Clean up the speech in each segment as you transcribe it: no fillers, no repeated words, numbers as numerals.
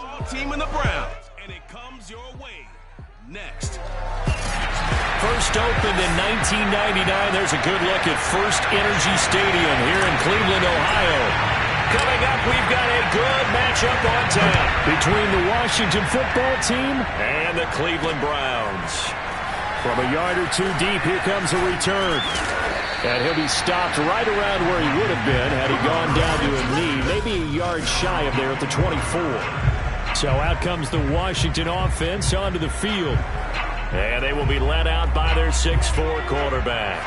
football team in the Browns, and it comes your way next. First opened in 1999. There's a good look at First Energy Stadium here in Cleveland, Ohio. Coming up, we've got a good matchup on tap between the Washington football team and the Cleveland Browns. From a yard or two deep, here comes a return. And he'll be stopped right around where he would have been had he gone down to a knee, maybe a yard shy of there at the 24. So out comes the Washington offense onto the field. And they will be led out by their 6'4" quarterback.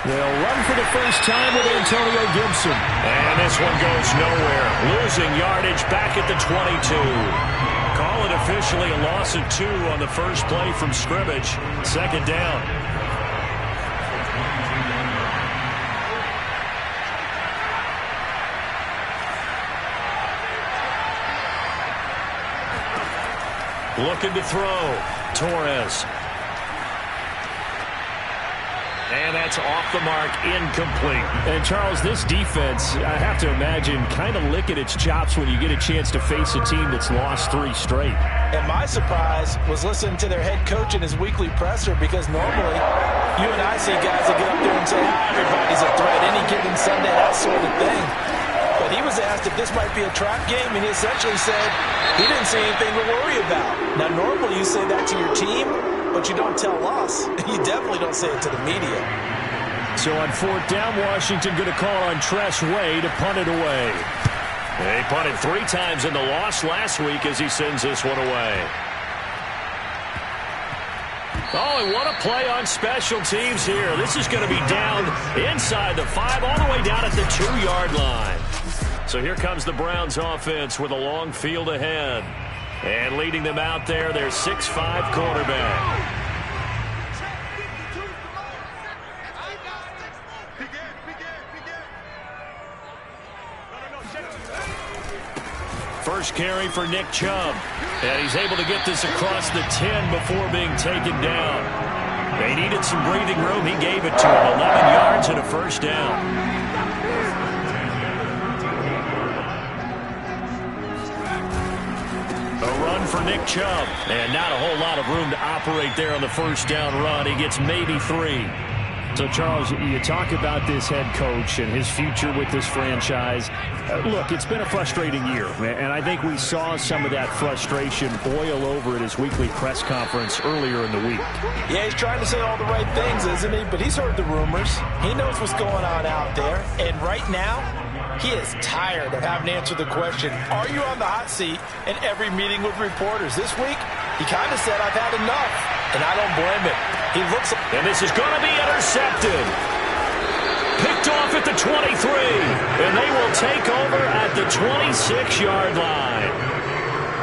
They'll run for the first time with Antonio Gibson. And this one goes nowhere. Losing yardage back at the 22. Call it officially a loss of 2 on the first play from scrimmage. Second down. Looking to throw. Torres. And that's off the mark, incomplete. And, Charles, this defense, I have to imagine, kind of licking its chops when you get a chance to face a team that's lost 3 straight. And my surprise was listening to their head coach in his weekly presser, because normally you and I see guys that get up there and say, everybody's a threat any given Sunday, that sort of thing. But he was asked if this might be a trap game, and he essentially said he didn't see anything to worry about. Now, normally you say that to your team, but you don't tell us. You definitely don't say it to the media. So on 4th down, Washington going to call on Tress Way to punt it away. They punted 3 times in the loss last week as he sends this one away. Oh, and what a play on special teams here. This is going to be down inside the 5, all the way down at the 2-yard line. So here comes the Browns offense with a long field ahead. And leading them out there, their 6'5" quarterback. First carry for Nick Chubb. And he's able to get this across the 10 before being taken down. They needed some breathing room. He gave it to him. 11 yards and a first down. A run for Nick Chubb. And not a whole lot of room to operate there on the first down run. He gets maybe 3. So, Charles, you talk about this head coach and his future with this franchise. Look, it's been a frustrating year, and I think we saw some of that frustration boil over at his weekly press conference earlier in the week. Yeah, he's trying to say all the right things, isn't he? But he's heard the rumors. He knows what's going on out there. And right now, he is tired of having to answer the question, are you on the hot seat in every meeting with reporters? This week, he kind of said, I've had enough, and I don't blame him. He looks, and this is going to be intercepted. Picked off at the 23, and they will take over at the 26-yard line.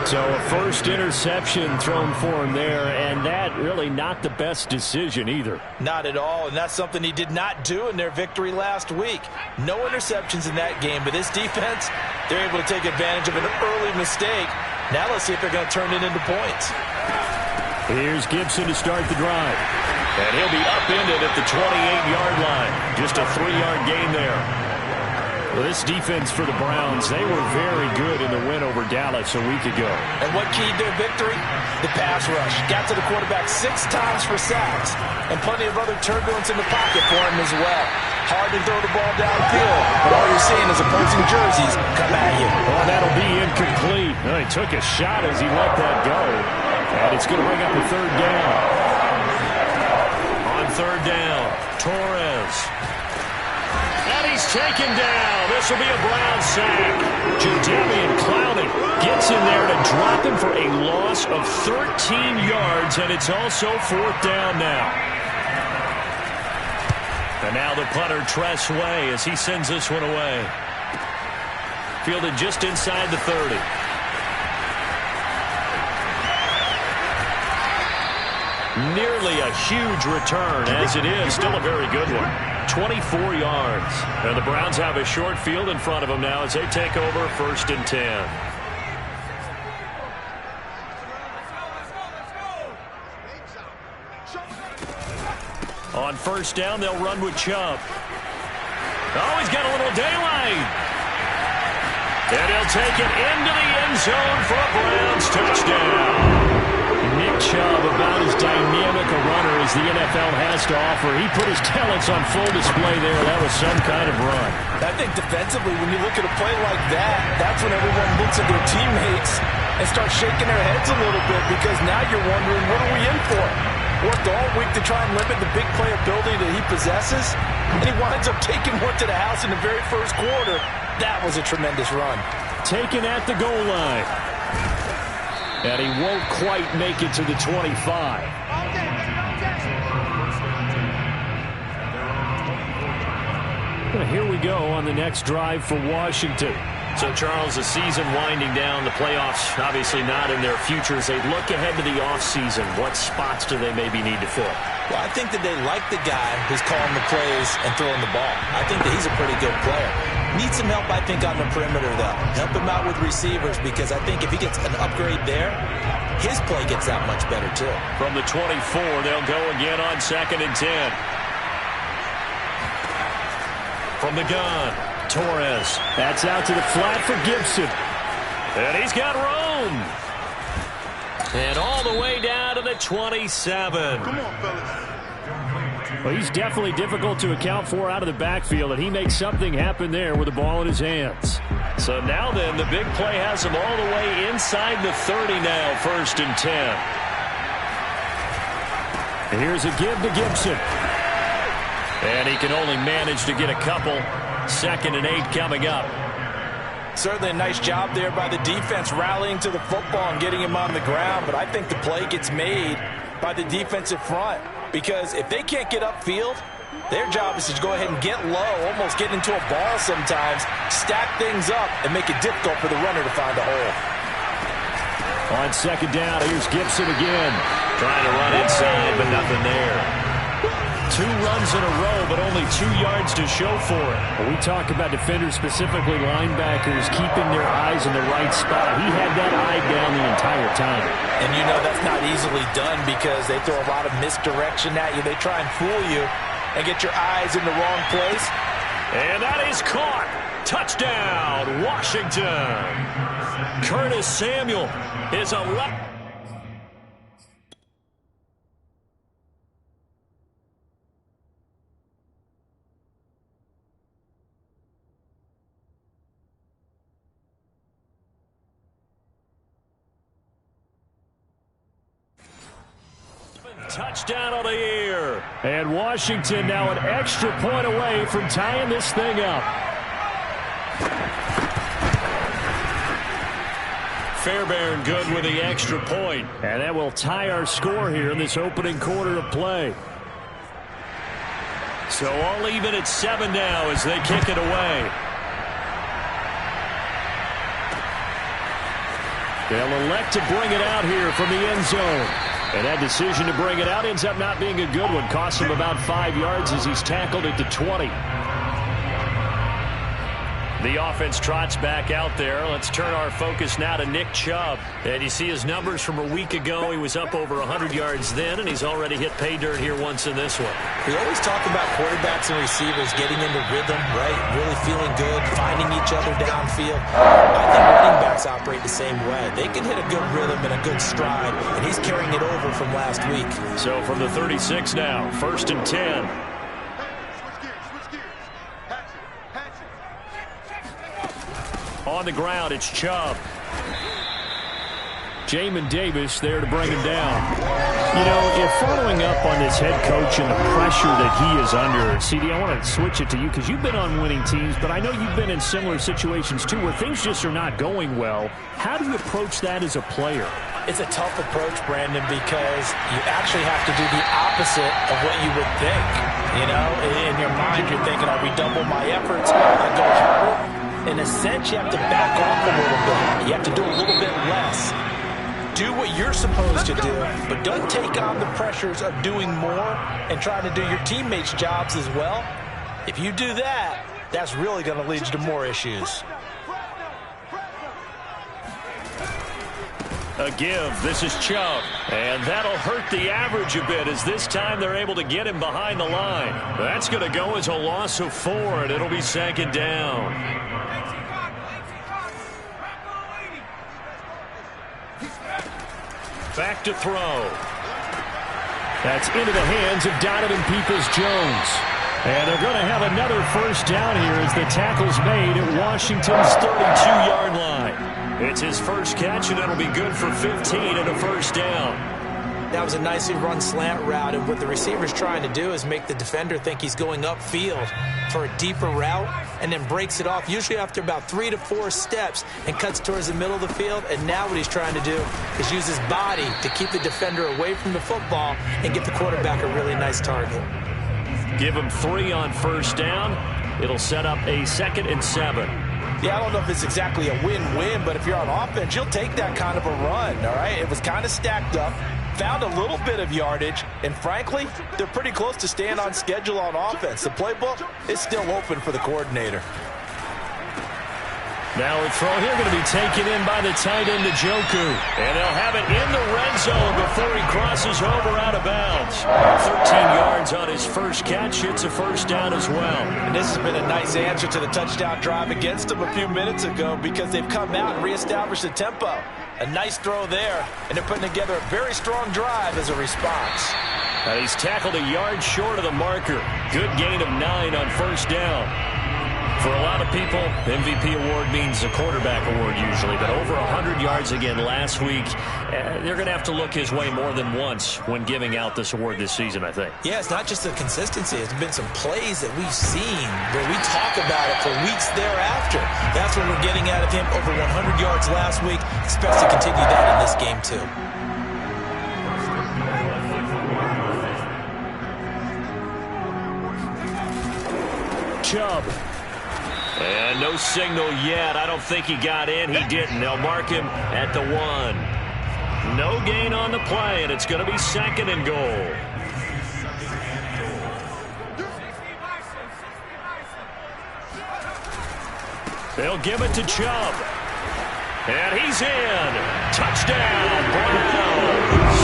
So a first interception thrown for him there, and that really not the best decision either. Not at all, and that's something he did not do in their victory last week. No interceptions in that game, but this defense, they're able to take advantage of an early mistake. Now let's see if they're going to turn it into points. Here's Gibson to start the drive. And he'll be upended at the 28-yard line. Just a 3-yard gain there. Well, this defense for the Browns, they were very good in the win over Dallas a week ago. And what keyed their victory? The pass rush. Got to the quarterback 6 times for sacks. And plenty of other turbulence in the pocket for him as well. Hard to throw the ball downfield, but all you're seeing is opposing jerseys come at you. Well, that'll be incomplete. Well, he took a shot as he let that go. And it's going to bring up a 3rd down. On 3rd down, Torres. And he's taken down. This will be a Brown sack. Jadeveon Clowney gets in there to drop him for a loss of 13 yards, and it's also 4th down now. And now the punter, Tress Way, as he sends this one away. Fielded just inside the 30. Nearly a huge return, as it is. Still a very good one. 24 yards. And the Browns have a short field in front of them now as they take over 1st and 10. On 1st down, they'll run with Chubb. Oh, he's got a little daylight. And he'll take it into the end zone for a Browns touchdown. Nick Chubb, about as dynamic a runner as the NFL has to offer. He put his talents on full display there. That was some kind of run. I think defensively, when you look at a play like that, that's when everyone looks at their teammates and starts shaking their heads a little bit, because now you're wondering, what are we in for? Worked all week to try and limit the big play ability that he possesses, and he winds up taking one to the house in the very first quarter. That was a tremendous run. Taken at the goal line. And he won't quite make it to the 25. Well, here we go on the next drive for Washington. So, Charles, the season winding down, the playoffs obviously not in their future. As they look ahead to the offseason, what spots do they maybe need to fill? Well, I think that they like the guy who's calling the plays and throwing the ball. I think that he's a pretty good player. Needs some help, I think, on the perimeter, though. Help him out with receivers, because I think if he gets an upgrade there, his play gets that much better, too. From the 24, they'll go again on 2nd and 10. From the gun, Torres. That's out to the flat for Gibson. And he's got room. And all the way down to the 27. Come on, fellas. Well, he's definitely difficult to account for out of the backfield, and he makes something happen there with the ball in his hands. So now then, the big play has him all the way inside the 30 now, 1st and 10. And here's a give to Gibson. And he can only manage to get a couple. 2nd and 8 coming up. Certainly a nice job there by the defense rallying to the football and getting him on the ground, but I think the play gets made by the defensive front, because if they can't get upfield, their job is to go ahead and get low, almost get into a ball sometimes, stack things up, and make it difficult for the runner to find a hole. On 2nd down, here's Gibson again. Trying to run inside, but nothing there. 2 runs in a row, but only 2 yards to show for it. When we talk about defenders, specifically linebackers, keeping their eyes in the right spot, he had that eye down the entire time. And you know that's not easily done, because they throw a lot of misdirection at you. They try and fool you and get your eyes in the wrong place. And that is caught. Touchdown, Washington. Curtis Samuel is a left. Touchdown on the year. And Washington now an extra point away from tying this thing up. Fairbairn good with the extra point. And that will tie our score here in this opening quarter of play. So all even at 7 now as they kick it away. They'll elect to bring it out here from the end zone. And that decision to bring it out ends up not being a good one. Costs him about 5 yards as he's tackled at the 20. The offense trots back out there. Let's turn our focus now to Nick Chubb. And you see his numbers from a week ago. He was up over 100 yards then, and he's already hit pay dirt here once in this one. We always talk about quarterbacks and receivers getting into rhythm, right? Really feeling good, finding each other downfield. I think running backs operate the same way. They can hit a good rhythm and a good stride, and he's carrying it over from last week. So from the 36 now, 1st and 10. On the ground, it's Chubb. Jamin Davis there to bring him down. You know, if following up on this head coach and the pressure that he is under, CD, I want to switch it to you because you've been on winning teams, but I know you've been in similar situations too where things just are not going well. How do you approach that as a player? It's a tough approach, Brandon, because you actually have to do the opposite of what you would think. You know, in your mind, you're thinking, I redouble my efforts, I go harder. In a sense, you have to back off a little bit. You have to do a little bit less. Do what you're supposed to do, but don't take on the pressures of doing more and trying to do your teammates' jobs as well. If you do that, that's really going to lead you to more issues. A give. This is Chubb. And that'll hurt the average a bit as this time they're able to get him behind the line. That's going to go as a loss of 4, and it'll be second down. Back to throw. That's into the hands of Donovan Peoples-Jones. And they're going to have another first down here as the tackle's made at Washington's 32-yard line. It's his first catch, and it'll be good for 15 and a first down. That was a nicely run slant route, and what the receiver's trying to do is make the defender think he's going upfield for a deeper route and then breaks it off, usually after about 3 to 4 steps, and cuts towards the middle of the field. And now what he's trying to do is use his body to keep the defender away from the football and get the quarterback a really nice target. Give him 3 on first down. It'll set up a 2nd and 7. Yeah, I don't know if it's exactly a win-win, but if you're on offense, you'll take that kind of a run, all right? It was kind of stacked up, found a little bit of yardage, and frankly, they're pretty close to staying on schedule on offense. The playbook is still open for the coordinator. Now a throw here going to be taken in by the tight end, Njoku. And they'll have it in the red zone before he crosses over out of bounds. 13 yards on his first catch. It's a first down as well. And this has been a nice answer to the touchdown drive against them a few minutes ago because they've come out and reestablished the tempo. A nice throw there, and they're putting together a very strong drive as a response. He's tackled a yard short of the marker. Good gain of 9 on first down. For a lot of people, MVP award means a quarterback award usually, but over 100 yards again last week. They're going to have to look his way more than once when giving out this award this season, I think. Yeah, it's not just the consistency. It's been some plays that we've seen where we talk about it for weeks thereafter. That's what we're getting out of him. Over 100 yards last week. Expects to continue that in this game, too. Chubb. And no signal yet. I don't think he got in. He didn't. They'll mark him at the 1. No gain on the play, and it's going to be 2nd and goal. They'll give it to Chubb. And he's in. Touchdown, Browns.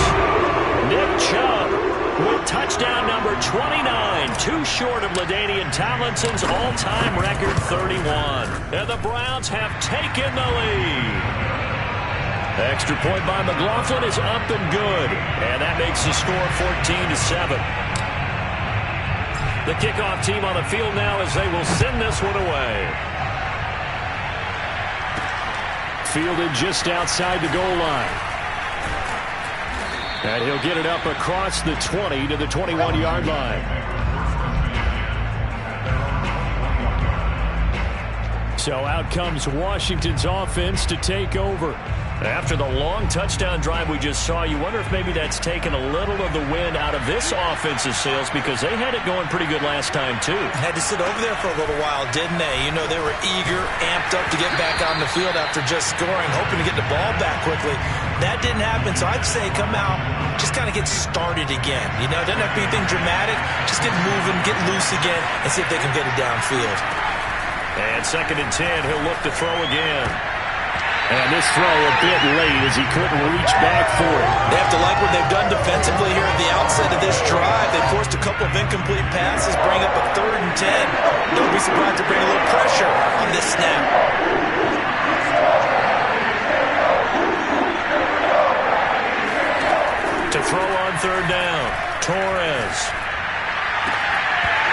Nick Chubb with touchdown number 29, too short of LaDainian Tomlinson's all-time record 31. And the Browns have taken the lead. Extra point by McLaughlin is up and good. And that makes the score 14-7. The kickoff team on the field now as they will send this one away. Fielded just outside the goal line. And he'll get it up across the 20 to the 21-yard line. So out comes Washington's offense to take over. After the long touchdown drive we just saw, you wonder if maybe that's taken a little of the wind out of this offensive sails because they had it going pretty good last time, too. Had to sit over there for a little while, didn't they? You know, they were eager, amped up to get back on the field after just scoring, hoping to get the ball back quickly. That didn't happen, so I'd say come out, just kind of get started again. You know, it doesn't have to be anything dramatic. Just get moving, get loose again, and see if they can get it downfield. And 2nd and 10, he'll look to throw again. And this throw a bit late as he couldn't reach back for it. They have to like what they've done defensively here at the outset of this drive. They forced a couple of incomplete passes, bring up a 3rd and 10. Don't be surprised to bring a little pressure on this snap. To throw on 3rd down, Torres.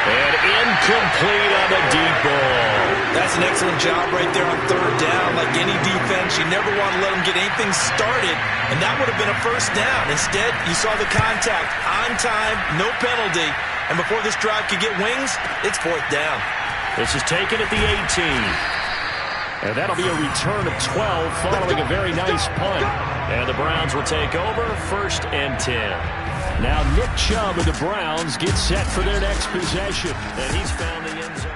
And incomplete on the deep ball. That's an excellent job right there on 3rd down. Like any defense, you never want to let them get anything started, and that would have been a first down. Instead, you saw the contact on time, no penalty, and before this drive could get wings, it's 4th down. This is taken at the 18. And that'll be a return of 12 following a very nice punt. And the Browns will take over 1st and 10. Now Nick Chubb of the Browns gets set for their next possession. And he's found the end zone.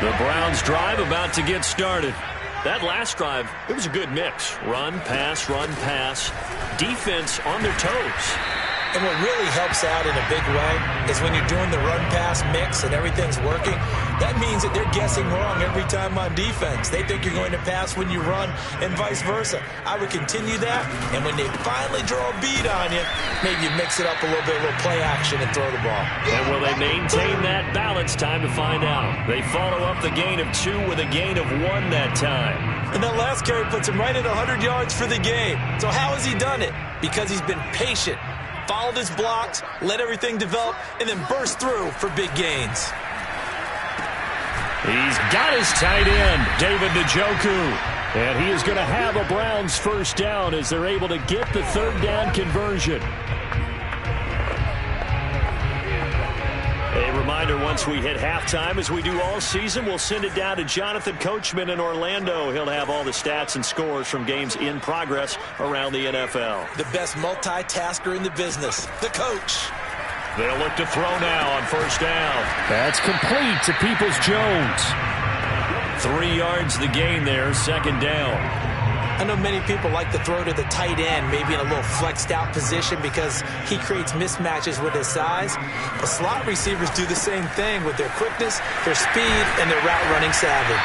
The Browns drive about to get started. That last drive, it was a good mix. Run, pass, defense on their toes. And what really helps out in a big way is when you're doing the run-pass mix and everything's working, that means that they're guessing wrong every time on defense. They think you're going to pass when you run and vice versa. I would continue that, and when they finally draw a bead on you, maybe you mix it up a little bit, a little play action and throw the ball. And will they maintain that balance? Time to find out. They follow up the gain of 2 with a gain of 1 that time. And that last carry puts him right at 100 yards for the game. So how has he done it? Because he's been patient, followed his blocks, let everything develop, and then burst through for big gains. He's got his tight end, David Njoku. And he is going to have a Browns first down as they're able to get the third down conversion. A reminder, once we hit halftime, as we do all season, we'll send it down to Jonathan Coachman in Orlando. He'll have all the stats and scores from games in progress around the NFL. The best multitasker in the business, the coach. They'll look to throw now on first down. That's complete to Peoples-Jones. 3 yards the gain there, second down. I know many people like to throw to the tight end, maybe in a little flexed out position because he creates mismatches with his size. But slot receivers do the same thing with their quickness, their speed, and their route running savvy.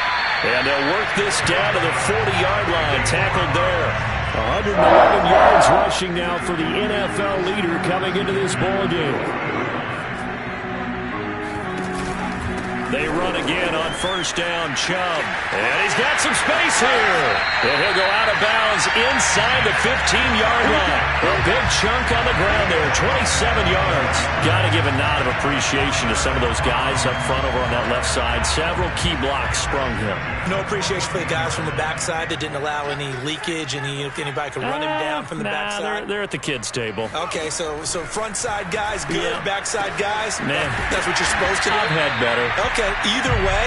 And they'll work this down to the 40-yard line, tackled there. 111 yards rushing now for the NFL leader coming into this ball game. They run again on first down, Chubb. And he's got some space here. And he'll go out of bounds inside the 15-yard line. A big chunk on the ground there, 27 yards. Got to give a nod of appreciation to some of those guys up front over on that left side. Several key blocks sprung him. No appreciation for the guys from the backside that didn't allow any leakage, and anybody could run him down from the backside. They're at the kids' table. Okay, so front side guys good, yeah. Backside guys, nah. That's what you're supposed to do? I've had better. Okay, either way,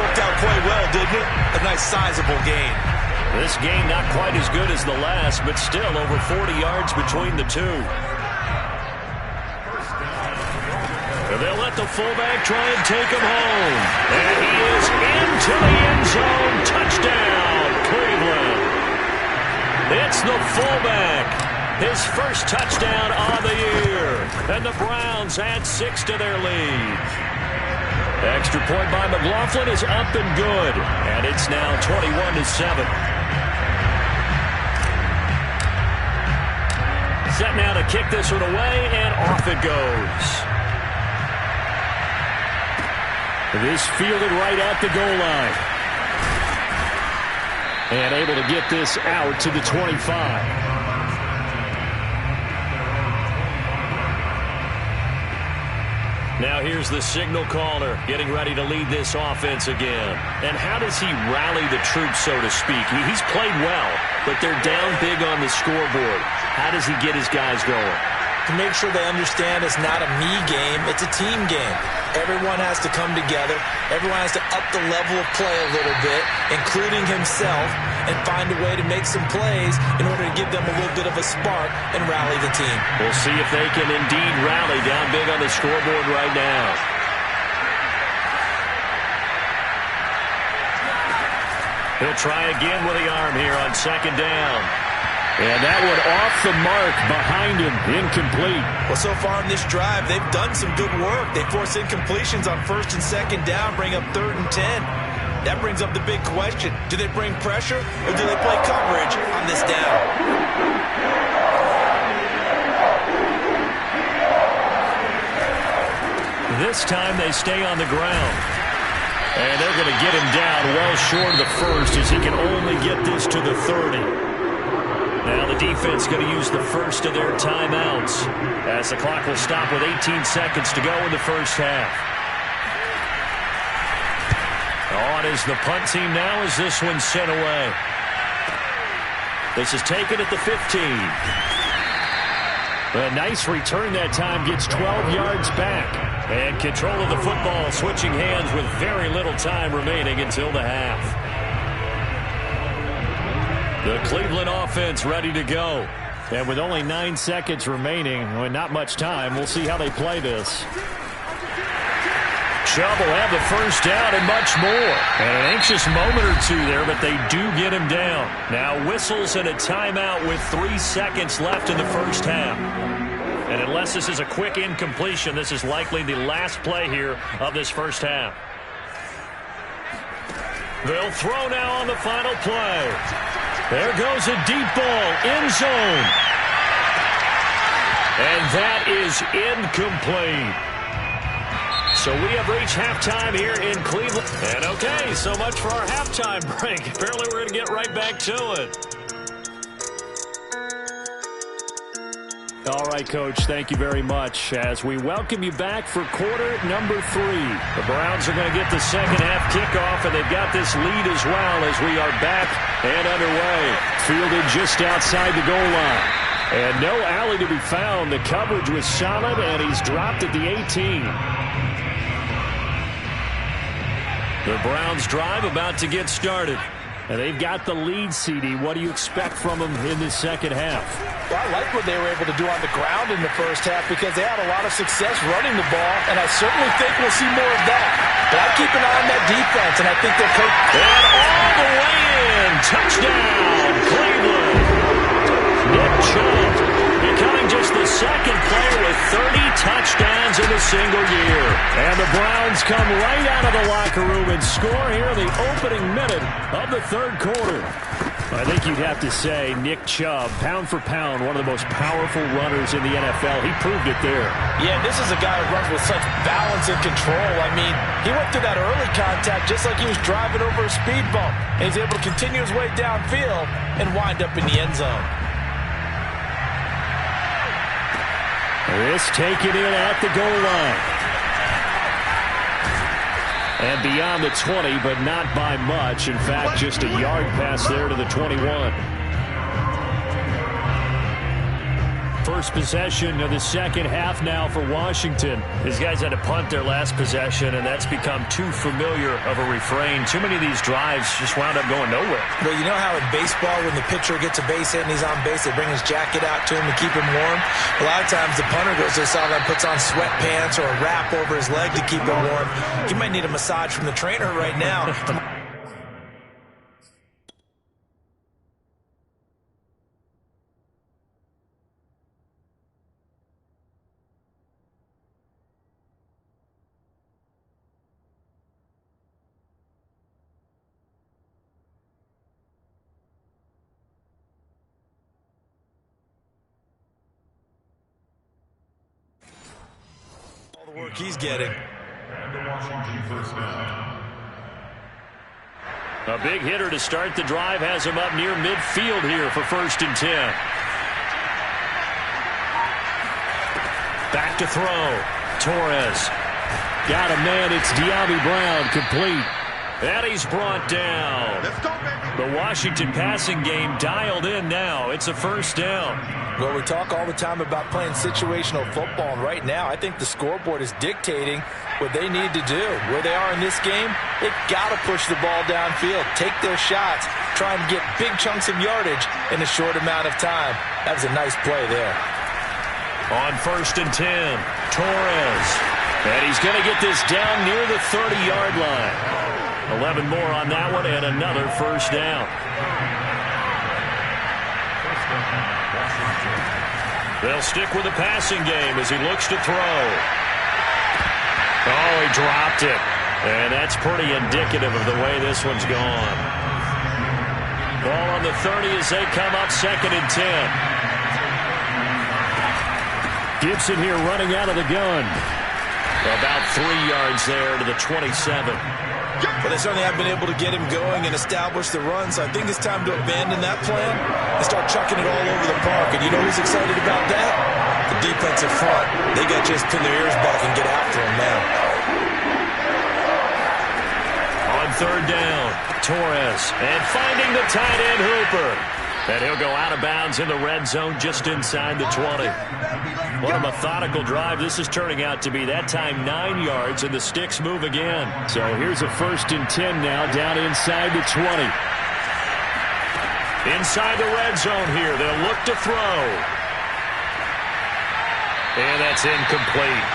worked out quite well, didn't it? A nice sizable gain. This game not quite as good as the last, but still over 40 yards between the two. They'll let the fullback try and take him home. And he is into the end zone. Touchdown, Cleveland. It's the fullback. His first touchdown on the year. And the Browns add 6 to their lead. Extra point by McLaughlin is up and good. And it's now 21-7. Set now to kick this one away, and off it goes. This fielded right at the goal line. And able to get this out to the 25. Now here's the signal caller getting ready to lead this offense again. And how does he rally the troops, so to speak? He's played well, but they're down big on the scoreboard. How does he get his guys going? To make sure they understand it's not a me game, it's a team game. Everyone has to come together. Everyone has to up the level of play a little bit, including himself, and find a way to make some plays in order to give them a little bit of a spark and rally the team. We'll see if they can indeed rally down big on the scoreboard right now. He'll try again with the arm here on second down. And that one off the mark behind him, incomplete. Well, so far in this drive, they've done some good work. They force incompletions on first and second down, bring up 3rd and 10. That brings up the big question. Do they bring pressure, or do they play coverage on this down? This time they stay on the ground. And they're going to get him down well short of the first, as he can only get this to the 30. Now the defense going to use the first of their timeouts as the clock will stop with 18 seconds to go in the first half. On is the punt team now as this one's sent away. This is taken at the 15. A nice return that time, gets 12 yards back. And control of the football, switching hands with very little time remaining until the half. The Cleveland offense ready to go. And with only 9 seconds remaining, and not much time, we'll see how they play this. Chubb will have the first down and much more. And an anxious moment or two there, but they do get him down. Now whistles and a timeout with 3 seconds left in the first half. And unless this is a quick incompletion, this is likely the last play here of this first half. They'll throw now on the final play. There goes a deep ball, end zone. And that is incomplete. So we have reached halftime here in Cleveland. And okay, so much for our halftime break. Apparently we're going to get right back to it. All right, Coach, thank you very much as we welcome you back for quarter number 3. The Browns are going to get the second half kickoff, and they've got this lead as well as we are back and underway. Fielded just outside the goal line. And no alley to be found. The coverage was solid, and he's dropped at the 18. The Browns drive about to get started. And they've got the lead, CD. What do you expect from them in the second half? Well, I like what they were able to do on the ground in the first half because they had a lot of success running the ball, and I certainly think we'll see more of that. But I keep an eye on that defense, and I think they're coach. And all the way in. Touchdown, Cleveland. Nick Chubb becoming just the second player with 30 touchdowns in a single year. And the Browns come right out of the locker room and score here in the opening minute of the third quarter. I think you'd have to say Nick Chubb, pound for pound, one of the most powerful runners in the NFL. He proved it there. Yeah, this is a guy who runs with such balance and control. I mean, he went through that early contact just like he was driving over a speed bump. And he's able to continue his way downfield and wind up in the end zone. This taken in at the goal line. And beyond the 20, but not by much. In fact, just a yard pass there to the 21. First possession of the second half now for Washington. These guys had to punt their last possession, and that's become too familiar of a refrain. Too many of these drives just wound up going nowhere. Well, you know how in baseball, when the pitcher gets a base hit and he's on base, they bring his jacket out to him to keep him warm? A lot of times the punter goes to the sideline, puts on sweatpants or a wrap over his leg to keep him warm. He might need a massage from the trainer right now. Work he's getting. And the Washington first down. A big hitter to start the drive has him up near midfield here for 1st and 10. Back to throw. Torres. Got a man. It's De'Ami Brown complete. And he's brought down. Let's go, baby. The Washington passing game dialed in now. It's a 1st down. Well, we talk all the time about playing situational football, and right now I think the scoreboard is dictating what they need to do. Where they are in this game, they've got to push the ball downfield, take their shots, try and get big chunks of yardage in a short amount of time. That was a nice play there. On 1st and 10, Torres. And he's going to get this down near the 30-yard line. 11 more on that one, and another 1st down. They'll stick with the passing game as he looks to throw. Oh, he dropped it. And that's pretty indicative of the way this one's gone. Ball on the 30 as they come up 2nd and 10. Gibson here running out of the gun. About 3 yards there to the 27. But they certainly have been able to get him going and establish the run, so I think it's time to abandon that plan and start chucking it all over the park. And you know who's excited about that? The defensive front. They got just pin their ears back and get after him now. On 3rd down, Torres. And finding the tight end, Hooper. And he'll go out of bounds in the red zone just inside the 20. What a methodical drive this is turning out to be. That time 9 yards, and the sticks move again. So here's a 1st and 10 now down inside the 20. Inside the red zone here. They'll look to throw. And that's incomplete.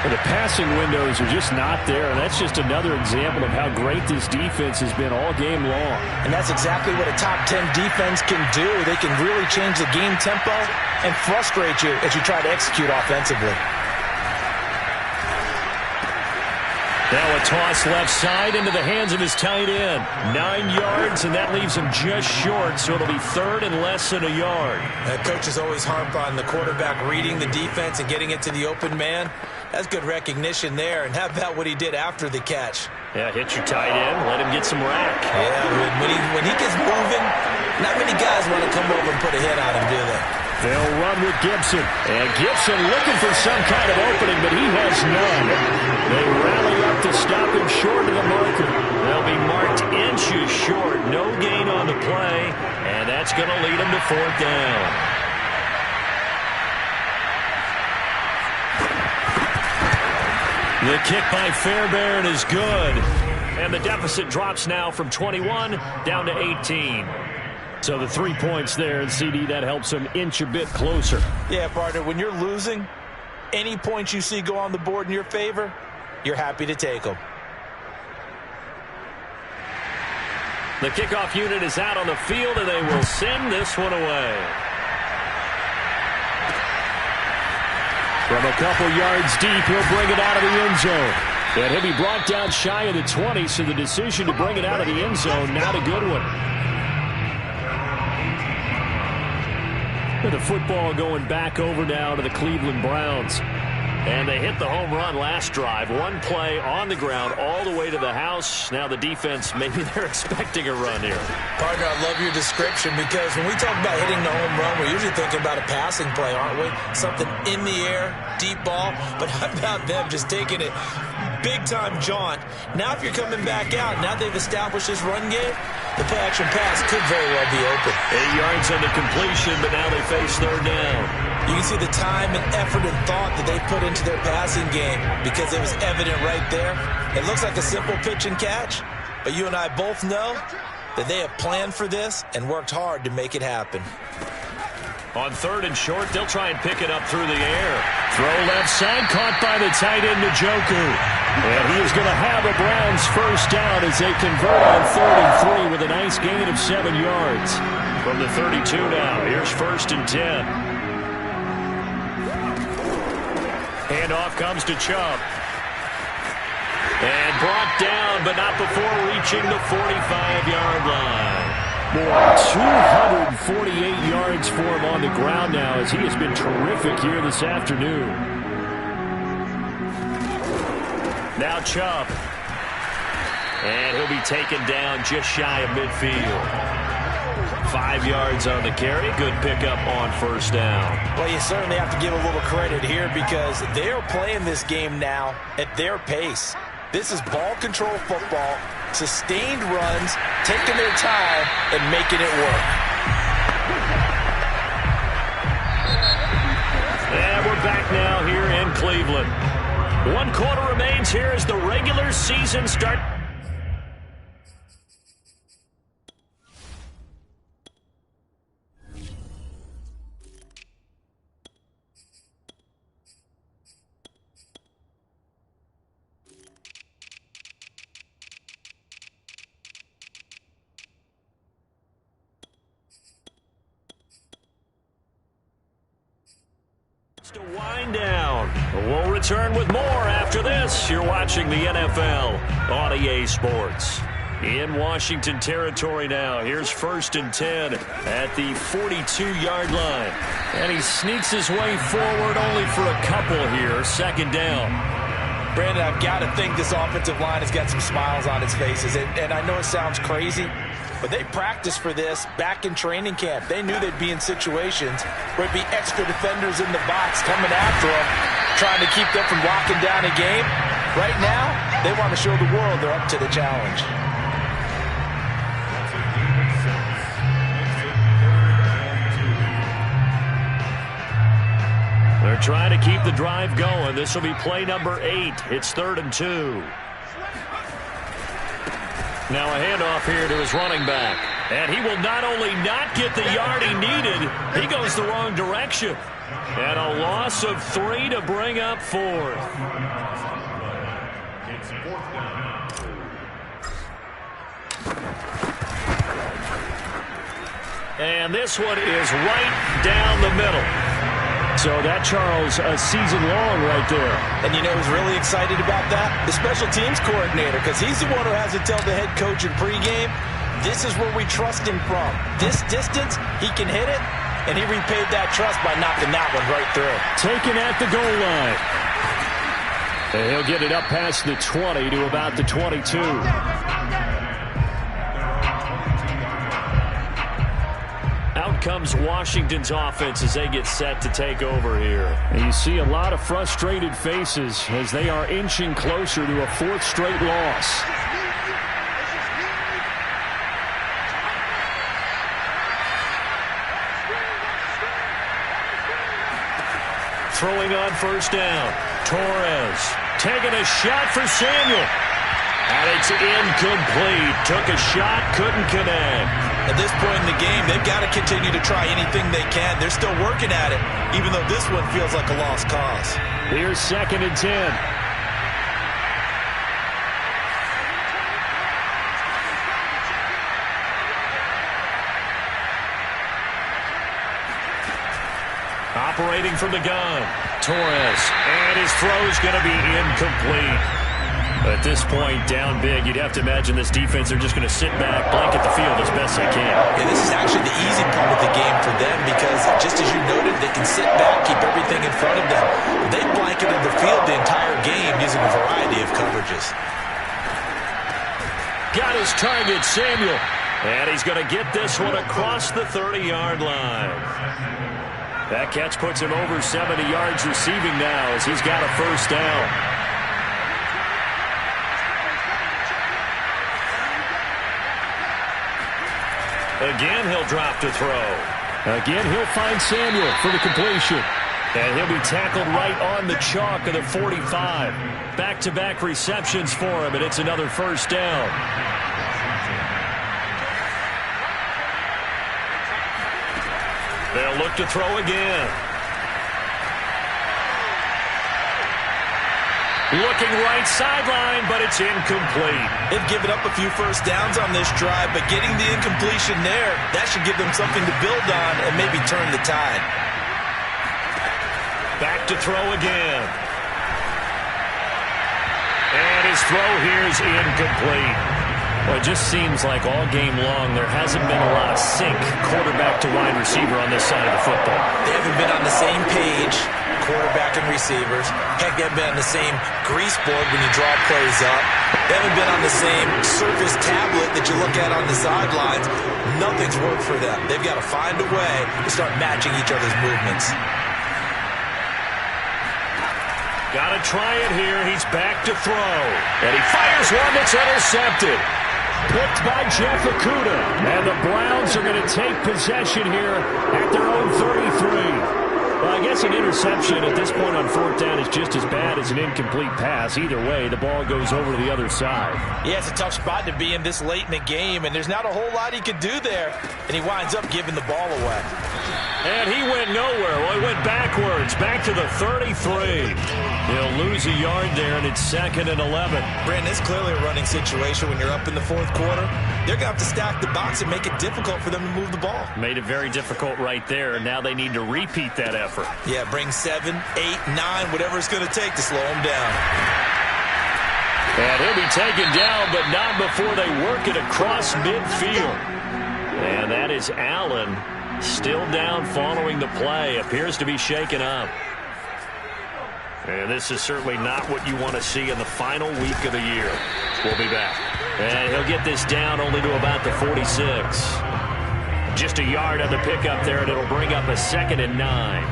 And the passing windows are just not there, and that's just another example of how great this defense has been all game long. And that's exactly what a top 10 defense can do. They can really change the game tempo and frustrate you as you try to execute offensively. Now a toss left side into the hands of his tight end. 9 yards, and that leaves him just short, so it'll be third and less than a yard. Coaches always harp on the quarterback reading the defense and getting it to the open man. That's good recognition there. And how about what he did after the catch? Yeah, hit your tight end, let him get some rack. Yeah, when he gets moving, not many guys want to come over and put a hit on him, do they? They'll run with Gibson. And Gibson looking for some kind of opening, but he has none. They rally up to stop him short of the marker. They'll be marked inches short. No gain on the play, and that's going to lead them to fourth down. The kick by Fairbairn is good. And the deficit drops now from 21 down to 18. So the 3 points there, and CD, that helps them inch a bit closer. Yeah, partner, when you're losing, any points you see go on the board in your favor, you're happy to take them. The kickoff unit is out on the field, and they will send this one away. From a couple yards deep, he'll bring it out of the end zone. And he'll be brought down shy of the 20, so the decision to bring it out of the end zone, not a good one. The football going back over now to the Cleveland Browns. And they hit the home run last drive. One play on the ground all the way to the house. Now the defense, maybe they're expecting a run here. Partner, I love your description because when we talk about hitting the home run, we're usually thinking about a passing play, aren't we? Something in the air, deep ball. But how about them just taking it big-time jaunt? Now if you're coming back out, now they've established this run game, the play-action pass could very well be open. 8 yards on the completion, but now they face third down. You can see the time and effort and thought that they put into their passing game because it was evident right there. It looks like a simple pitch and catch, but you and I both know that they have planned for this and worked hard to make it happen. On third and short, they'll try and pick it up through the air. Throw left side, caught by the tight end, Njoku. And he is going to have a Browns first down as they convert on 3rd and 3 with a nice gain of 7 yards. From the 32 now, here's 1st and 10. Handoff comes to Chubb. And brought down, but not before reaching the 45-yard line. More 248 yards for him on the ground now as he has been terrific here this afternoon. Now Chubb. And he'll be taken down just shy of midfield. 5 yards on the carry. Good pickup on first down. Well, you certainly have to give a little credit here because they are playing this game now at their pace. This is ball control football, sustained runs, taking their time and making it work. And we're back now here in Cleveland. 1 quarter remains here as the regular season starts. To wind down. We'll return with more after this. You're watching the NFL on EA Sports. In Washington territory now. Here's 1st and 10 at the 42-yard line. And he sneaks his way forward only for a couple here. 2nd down. Brandon, I've got to think this offensive line has got some smiles on its faces. And I know it sounds crazy, but they practiced for this back in training camp. They knew they'd be in situations where it'd be extra defenders in the box coming after them, trying to keep them from locking down a game. Right now, they want to show the world they're up to the challenge. They're trying to keep the drive going. This will be play number 8. It's 3rd and 2. Now a handoff here to his running back. And he will not only not get the yard he needed, he goes the wrong direction. And a long loss of 3 to bring up 4th. It's 4th down. And this one is right down the middle. So that, Charles, a season long right there. And you know who's really excited about that? The special teams coordinator, because he's the one who has to tell the head coach in pregame, this is where we trust him from. This distance, he can hit it, and he repaid that trust by knocking that one right through. Taken at the goal line. And he'll get it up past the 20 to about the 22. Out comes Washington's offense as they get set to take over here. And you see a lot of frustrated faces as they are inching closer to a 4th straight loss. Throwing on 1st down. Torres taking a shot for Samuel. And it's incomplete. Took a shot, couldn't connect. At this point in the game, they've got to continue to try anything they can. They're still working at it, even though this one feels like a lost cause. Here's 2nd and 10. Operating from the gun. Torres. And his throw's going to be incomplete. At this point, down big, you'd have to imagine this defense, they're just going to sit back, blanket the field as best they can. And this is actually the easy part of the game for them because, just as you noted, they can sit back, keep everything in front of them. They blanketed the field the entire game using a variety of coverages. Got his target, Samuel. And he's going to get this one across the 30-yard line. That catch puts him over 70 yards receiving now as he's got a 1st down. Again, he'll drop to throw. Again, he'll find Samuel for the completion. And he'll be tackled right on the chalk of the 45. Back-to-back receptions for him, and it's another 1st down. They'll look to throw again. Looking right sideline, but it's incomplete. They've given up a few 1st downs on this drive, but getting the incompletion there, that should give them something to build on and maybe turn the tide. Back to throw again. And his throw here is incomplete. Well, it just seems like all game long there hasn't been a lot of sync quarterback to wide receiver on this side of the football. They haven't been on the same page, quarterback and receivers. Heck, they haven't been on the same grease board when you draw plays up. They haven't been on the same surface tablet that you look at on the sidelines. Nothing's worked for them. They've got to find a way to start matching each other's movements. Got to try it here. He's back to throw. And he fires one that's intercepted. Picked by Jeff Okudah. And the Browns are going to take possession here at their own 33. Well, I guess an interception at this point on 4th down is just as bad as an incomplete pass. Either way, the ball goes over to the other side. Yeah, it's a tough spot to be in this late in the game, and there's not a whole lot he could do there. And he winds up giving the ball away. And he went nowhere. Well, he went backwards, back to the 33. He'll lose a yard there, and it's 2nd and 11. Brandon, it's clearly a running situation when you're up in the 4th quarter. They're going to have to stack the box and make it difficult for them to move the ball. Made it very difficult right there. Now they need to repeat that effort. Yeah, bring 7, 8, 9, whatever it's going to take to slow him down. And he'll be taken down, but not before they work it across midfield. And that is Allen still down following the play. Appears to be shaken up. And this is certainly not what you want to see in the final week of the year. We'll be back. And he'll get this down only to about the 46. Just a yard on the pickup there, and it'll bring up a 2nd and 9.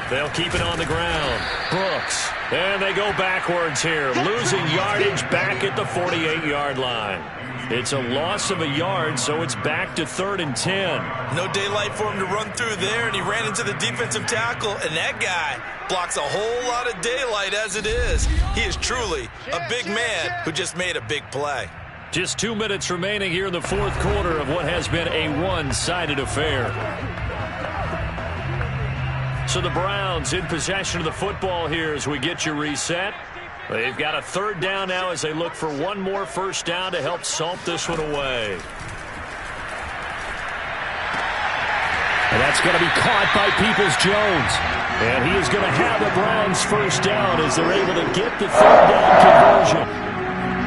They'll keep it on the ground. Brooks. And they go backwards here. Losing yardage back at the 48-yard line. It's a loss of a yard, so it's back to 3rd and 10. No daylight for him to run through there, and he ran into the defensive tackle, and that guy blocks a whole lot of daylight as it is. He is truly a big man who just made a big play. Just 2 minutes remaining here in the fourth quarter of what has been a one-sided affair. So the Browns in possession of the football here as we get you reset. They've got a third down now as they look for one more first down to help salt this one away. And that's going to be caught by Peoples-Jones. And he is going to have the Browns first down as they're able to get the third down conversion.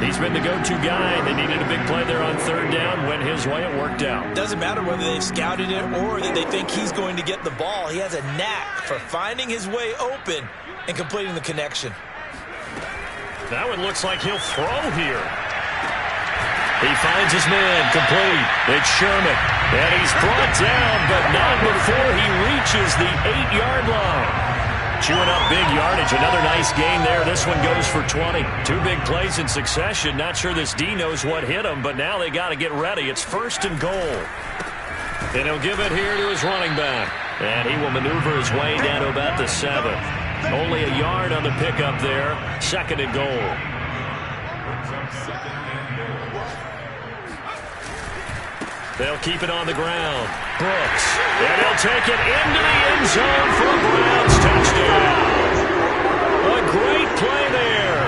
He's been the go-to guy. They needed a big play there on third down. Went his way. It worked out. Doesn't matter whether they've scouted it or that they think he's going to get the ball. He has a knack for finding his way open and completing the connection. Now it looks like he'll throw here. He finds his man complete. It's Sherman. And he's brought down, but not before he reaches the 8-yard line. Chewing up big yardage. Another nice gain there. This one goes for 20. 2 big plays in succession. Not sure this D knows what hit him, but now they got to get ready. It's first and goal. And he'll give it here to his running back. And he will maneuver his way down to about the 7. Only a yard on the pickup there. Second and goal. They'll keep it on the ground. Brooks. And he'll take it into the end zone for a Browns touchdown. A great play there.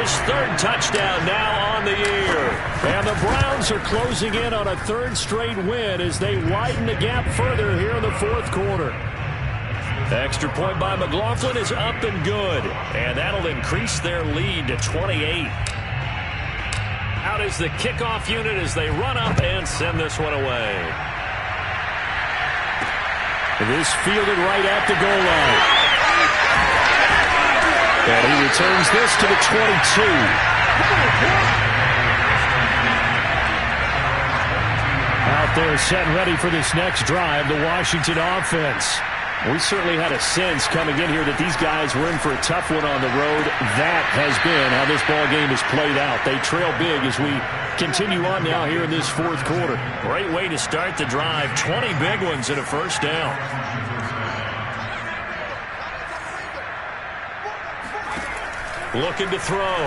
His third touchdown now on the year. And the Browns are closing in on a third straight win as they widen the gap further here in the fourth quarter. Extra point by McLaughlin is up and good. And that'll increase their lead to 28. Out is the kickoff unit as they run up and send this one away. This fielded right at the goal line. And he returns this to the 22. Out there set and ready for this next drive, the Washington offense. We certainly had a sense coming in here that these guys were in for a tough one on the road. That has been how this ball game is played out. They trail big as we continue on now here in this fourth quarter. Great way to start the drive. 20 big ones and a first down. Looking to throw.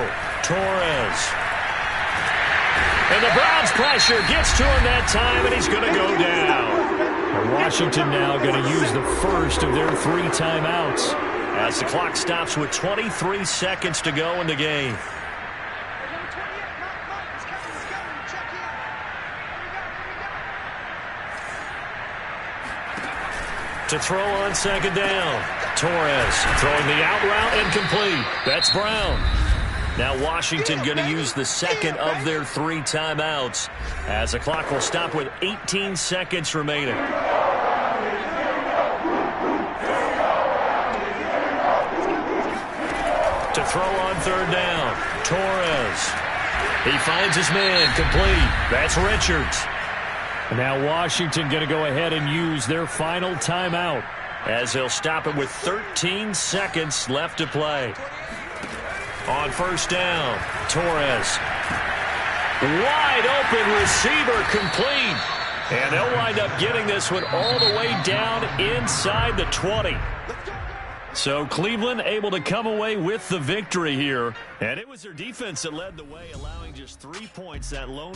Torres. And the Browns pressure gets to him that time, and he's going to go down. And Washington now going to use the first of their 3 timeouts. As the clock stops with 23 seconds to go in the game. To throw on second down. Torres throwing the out route and complete. That's Brown. Now Washington going to use the second of their 3 timeouts as the clock will stop with 18 seconds remaining. To throw on third down. Torres. He finds his man complete. That's Richards. And now Washington going to go ahead and use their final timeout as they'll stop it with 13 seconds left to play. On first down, Torres. Wide open receiver complete. And they'll wind up getting this one all the way down inside the 20. So Cleveland able to come away with the victory here. And it was their defense that led the way, allowing just 3 points. That lone